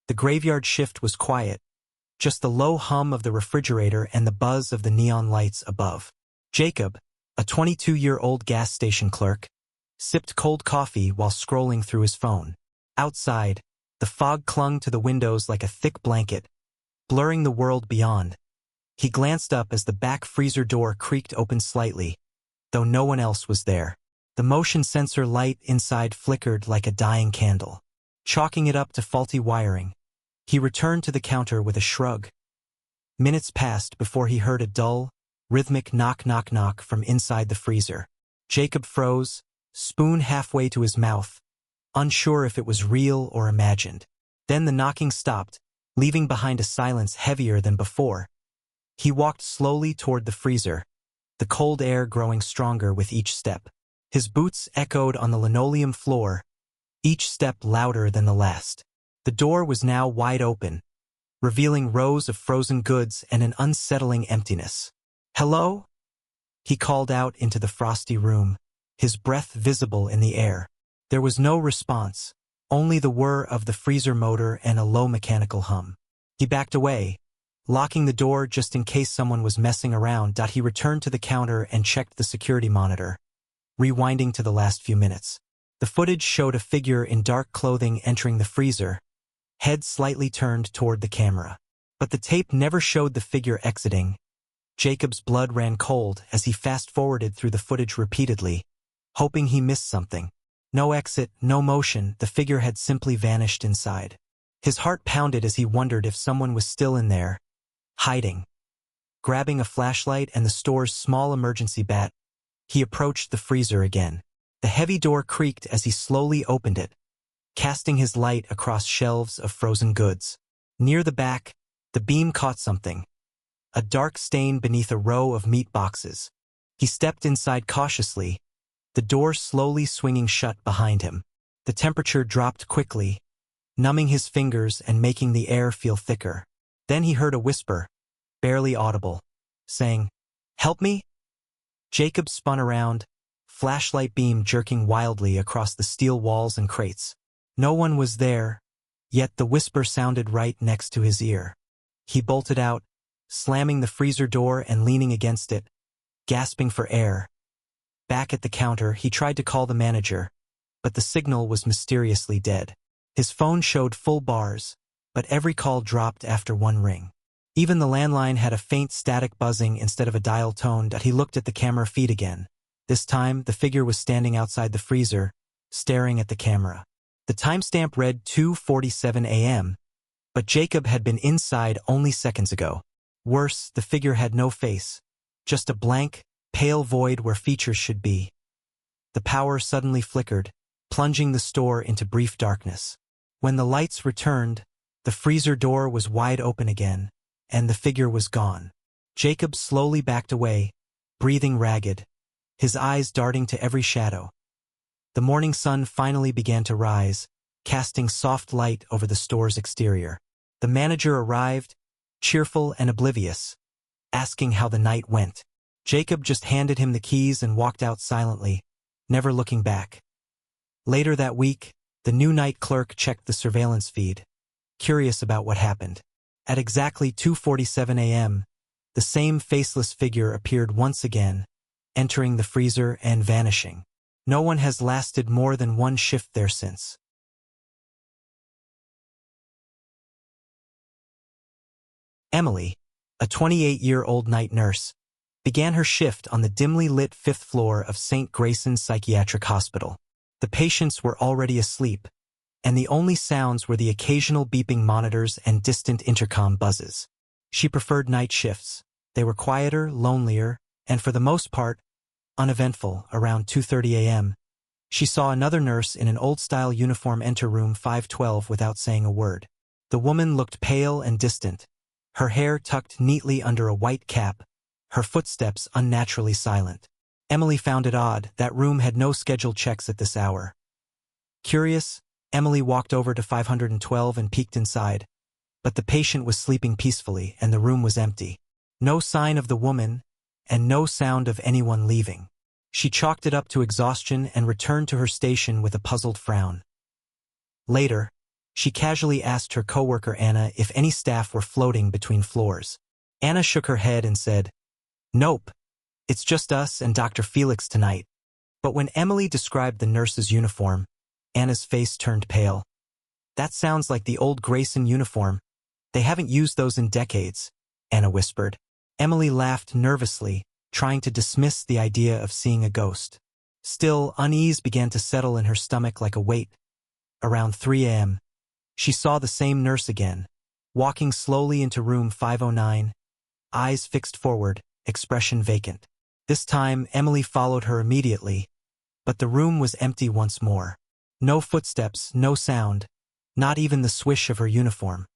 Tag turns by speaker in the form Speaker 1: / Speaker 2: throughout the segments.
Speaker 1: The graveyard shift was quiet, just the low hum of the refrigerator and the buzz of the neon lights above. Jacob, a 22-year-old gas station clerk, sipped cold coffee while scrolling through his phone. Outside, the fog clung to the windows like a thick blanket, blurring the world beyond. He glanced up as the back freezer door creaked open slightly, though no one else was there. The motion sensor light inside flickered like a dying candle, chalking it up to faulty wiring. He returned to the counter with a shrug. Minutes passed before he heard a dull, rhythmic knock-knock-knock from inside the freezer. Jacob froze, spoon halfway to his mouth, unsure if it was real or imagined. Then the knocking stopped, leaving behind a silence heavier than before. He walked slowly toward the freezer, the cold air growing stronger with each step. His boots echoed on the linoleum floor, each step louder than the last. The door was now wide open, revealing rows of frozen goods and an unsettling emptiness. "Hello?" He called out into the frosty room, his breath visible in the air. There was no response, only the whir of the freezer motor and a low mechanical hum. He backed away, locking the door just in case someone was messing around. He returned to the counter and checked the security monitor, rewinding to the last few minutes. The footage showed a figure in dark clothing entering the freezer, head slightly turned toward the camera. But the tape never showed the figure exiting. Jacob's blood ran cold as he fast-forwarded through the footage repeatedly, hoping he missed something. No exit, no motion, the figure had simply vanished inside. His heart pounded as he wondered if someone was still in there, hiding. Grabbing a flashlight and the store's small emergency bat, he approached the freezer again. The heavy door creaked as he slowly opened it, casting his light across shelves of frozen goods. Near the back, the beam caught something, a dark stain beneath a row of meat boxes. He stepped inside cautiously, the door slowly swinging shut behind him. The temperature dropped quickly, numbing his fingers and making the air feel thicker. Then he heard a whisper, barely audible, saying, "Help me?" Jacob spun around, flashlight beam jerking wildly across the steel walls and crates. No one was there, yet the whisper sounded right next to his ear. He bolted out, slamming the freezer door and leaning against it, gasping for air. Back at the counter, he tried to call the manager, but the signal was mysteriously dead. His phone showed full bars, but every call dropped after one ring. Even the landline had a faint static buzzing instead of a dial tone. He looked at the camera feed again. This time, the figure was standing outside the freezer, staring at the camera. The timestamp read 2:47 a.m., but Jacob had been inside only seconds ago. Worse, the figure had no face, just a blank, pale void where features should be. The power suddenly flickered, plunging the store into brief darkness. When the lights returned, the freezer door was wide open again, and the figure was gone. Jacob slowly backed away, breathing ragged, his eyes darting to every shadow. The morning sun finally began to rise, casting soft light over the store's exterior. The manager arrived, cheerful and oblivious, asking how the night went. Jacob just handed him the keys and walked out silently, never looking back. Later that week, the new night clerk checked the surveillance feed, curious about what happened. At exactly 2:47 a.m., the same faceless figure appeared once again, entering the freezer and vanishing. No one has lasted more than one shift there since. Emily, a 28-year-old night nurse, began her shift on the dimly lit 5th floor of St. Grayson's Psychiatric Hospital. The patients were already asleep, and the only sounds were the occasional beeping monitors and distant intercom buzzes. She preferred night shifts. They were quieter, lonelier, and for the most part, uneventful. Around 2:30 a.m., she saw another nurse in an old-style uniform enter room 512 without saying a word. The woman looked pale and distant, her hair tucked neatly under a white cap, her footsteps unnaturally silent. Emily found it odd that room had no scheduled checks at this hour. Curious, Emily walked over to 512 and peeked inside, but the patient was sleeping peacefully and the room was empty. No sign of the woman, and no sound of anyone leaving. She chalked it up to exhaustion and returned to her station with a puzzled frown. Later, She casually asked her coworker Anna if any staff were floating between floors. Anna shook her head and said, "Nope, it's just us and Dr. Felix tonight." But when Emily described the nurse's uniform, Anna's face turned pale. "That sounds like the old Grayson uniform. They haven't used those in decades," Anna whispered. Emily laughed nervously, trying to dismiss the idea of seeing a ghost. Still, unease began to settle in her stomach like a weight. Around 3 a.m., she saw the same nurse again, walking slowly into room 509, eyes fixed forward, expression vacant. This time, Emily followed her immediately, but the room was empty once more. No footsteps, no sound, not even the swish of her uniform.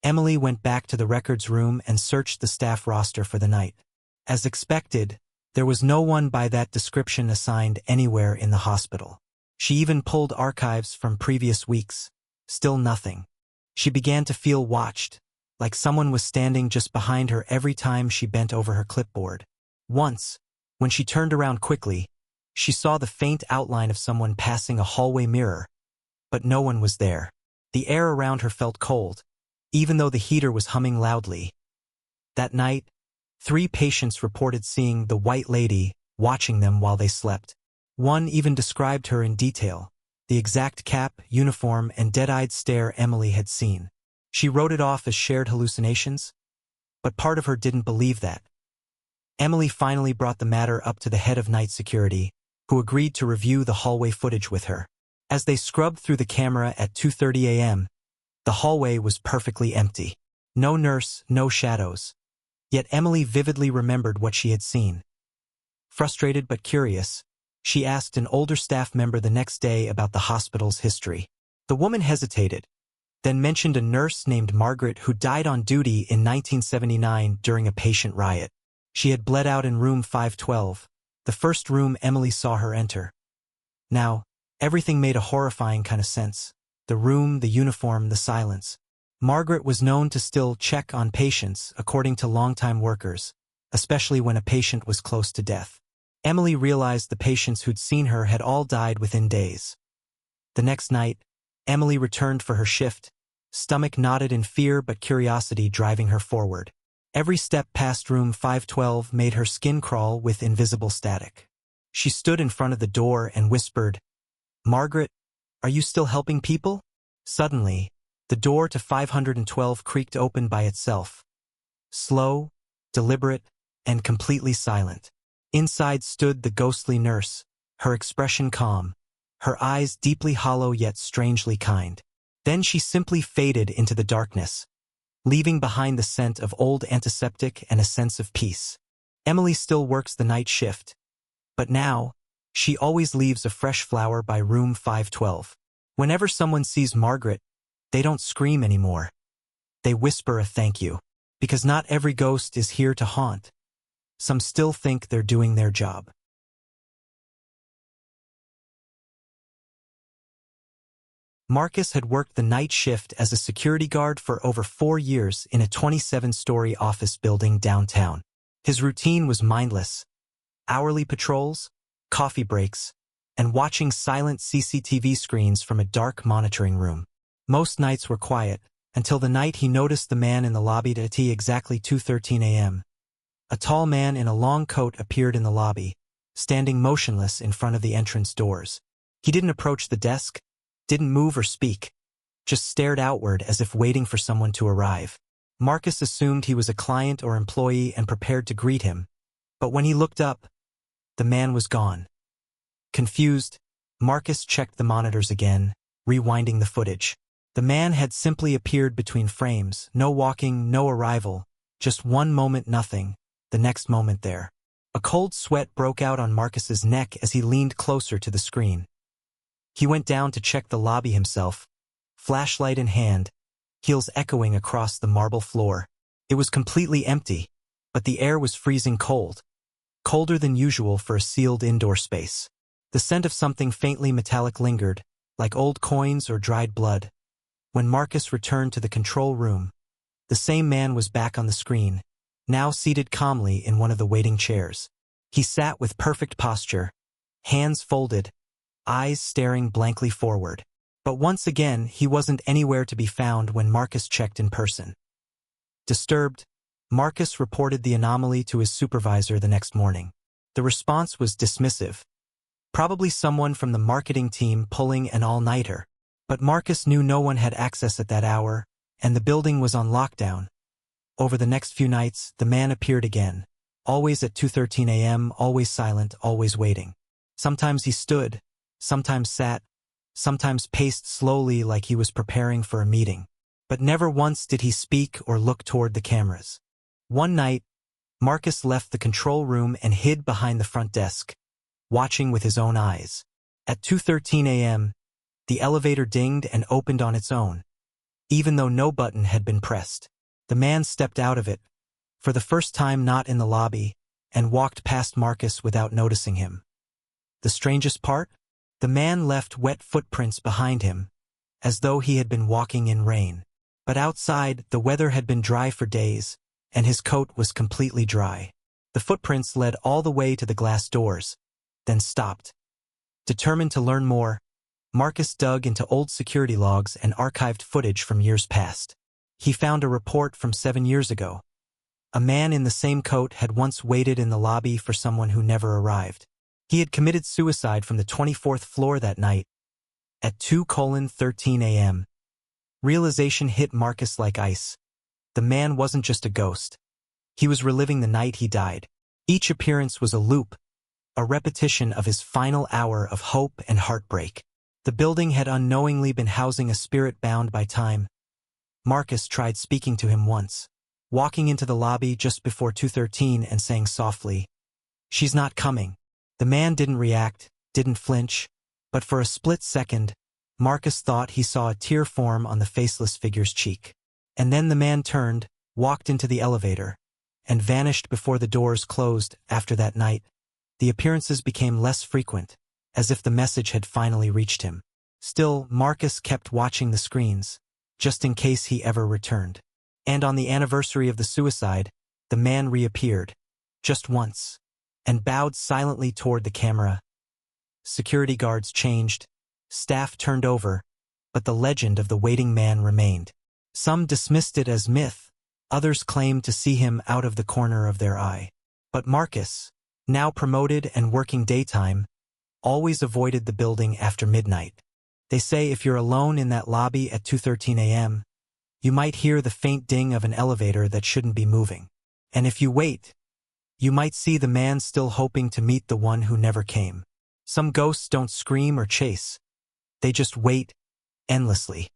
Speaker 1: Emily went back to the records room and searched the staff roster for the night. As expected, there was no one by that description assigned anywhere in the hospital. She even pulled archives from previous weeks. Still nothing. She began to feel watched, like someone was standing just behind her every time she bent over her clipboard. Once, when she turned around quickly, she saw the faint outline of someone passing a hallway mirror, but no one was there. The air around her felt cold, even though the heater was humming loudly. That night, 3 patients reported seeing the White Lady watching them while they slept. One even described her in detail, the exact cap, uniform, and dead-eyed stare Emily had seen. She wrote it off as shared hallucinations, but part of her didn't believe that. Emily finally brought the matter up to the head of night security, who agreed to review the hallway footage with her. As they scrubbed through the camera at 2:30 a.m., the hallway was perfectly empty. No nurse, no shadows. Yet Emily vividly remembered what she had seen. Frustrated but curious, she asked an older staff member the next day about the hospital's history. The woman hesitated, then mentioned a nurse named Margaret who died on duty in 1979 during a patient riot. She had bled out in room 512, the first room Emily saw her enter. Now, everything made a horrifying kind of sense. The room, the uniform, the silence. Margaret was known to still check on patients, according to longtime workers, especially when a patient was close to death. Emily realized the patients who'd seen her had all died within days. The next night, Emily returned for her shift, stomach knotted in fear but curiosity driving her forward. Every step past room 512 made her skin crawl with invisible static. She stood in front of the door and whispered, "Margaret, are you still helping people?" Suddenly, the door to 512 creaked open by itself. Slow, deliberate, and completely silent. Inside stood the ghostly nurse, her expression calm, her eyes deeply hollow yet strangely kind. Then she simply faded into the darkness, leaving behind the scent of old antiseptic and a sense of peace. Emily still works the night shift, but now, she always leaves a fresh flower by room 512. Whenever someone sees Margaret, they don't scream anymore. They whisper a thank you, because not every ghost is here to haunt. Some still think they're doing their job. Marcus had worked the night shift as a security guard for over 4 years in a 27-story office building downtown. His routine was mindless. Hourly patrols, coffee breaks, and watching silent CCTV screens from a dark monitoring room. Most nights were quiet, until the night he noticed the man in the lobby at exactly 2:13 a.m. A tall man in a long coat appeared in the lobby, standing motionless in front of the entrance doors. He didn't approach the desk, didn't move or speak, just stared outward as if waiting for someone to arrive. Marcus assumed he was a client or employee and prepared to greet him, but when he looked up, the man was gone. Confused, Marcus checked the monitors again, rewinding the footage. The man had simply appeared between frames, no walking, no arrival, just one moment nothing, the next moment there. A cold sweat broke out on Marcus's neck as he leaned closer to the screen. He went down to check the lobby himself, flashlight in hand, heels echoing across the marble floor. It was completely empty, but the air was freezing cold, colder than usual for a sealed indoor space. The scent of something faintly metallic lingered, like old coins or dried blood. When Marcus returned to the control room, the same man was back on the screen, now seated calmly in one of the waiting chairs. He sat with perfect posture, hands folded, eyes staring blankly forward. But once again, he wasn't anywhere to be found when Marcus checked in person. Disturbed, Marcus reported the anomaly to his supervisor the next morning. The response was dismissive. Probably someone from the marketing team pulling an all-nighter. But Marcus knew no one had access at that hour, and the building was on lockdown. Over the next few nights, the man appeared again. Always at 2:13 a.m., always silent, always waiting. Sometimes he stood, sometimes sat, sometimes paced slowly like he was preparing for a meeting. But never once did he speak or look toward the cameras. One night, Marcus left the control room and hid behind the front desk, watching with his own eyes. At 2:13 a.m., the elevator dinged and opened on its own, even though no button had been pressed. The man stepped out of it, for the first time not in the lobby, and walked past Marcus without noticing him. The strangest part? The man left wet footprints behind him, as though he had been walking in rain. But outside, the weather had been dry for days, and his coat was completely dry. The footprints led all the way to the glass doors, then stopped. Determined to learn more, Marcus dug into old security logs and archived footage from years past. He found a report from 7 years ago. A man in the same coat had once waited in the lobby for someone who never arrived. He had committed suicide from the 24th floor that night, at 2:13 a.m. Realization hit Marcus like ice. The man wasn't just a ghost. He was reliving the night he died. Each appearance was a loop, a repetition of his final hour of hope and heartbreak. The building had unknowingly been housing a spirit bound by time. Marcus tried speaking to him once, walking into the lobby just before 2:13 and saying softly, "She's not coming." The man didn't react, didn't flinch, but for a split second, Marcus thought he saw a tear form on the faceless figure's cheek. And then the man turned, walked into the elevator, and vanished before the doors closed. After that night, the appearances became less frequent, as if the message had finally reached him. Still, Marcus kept watching the screens, just in case he ever returned. And on the anniversary of the suicide, the man reappeared, just once, and bowed silently toward the camera. Security guards changed, staff turned over, but the legend of the waiting man remained. Some dismissed it as myth, others claimed to see him out of the corner of their eye. But Marcus, now promoted and working daytime, always avoided the building after midnight. They say if you're alone in that lobby at 2:13 a.m., you might hear the faint ding of an elevator that shouldn't be moving. And if you wait, you might see the man still hoping to meet the one who never came. Some ghosts don't scream or chase. They just wait endlessly.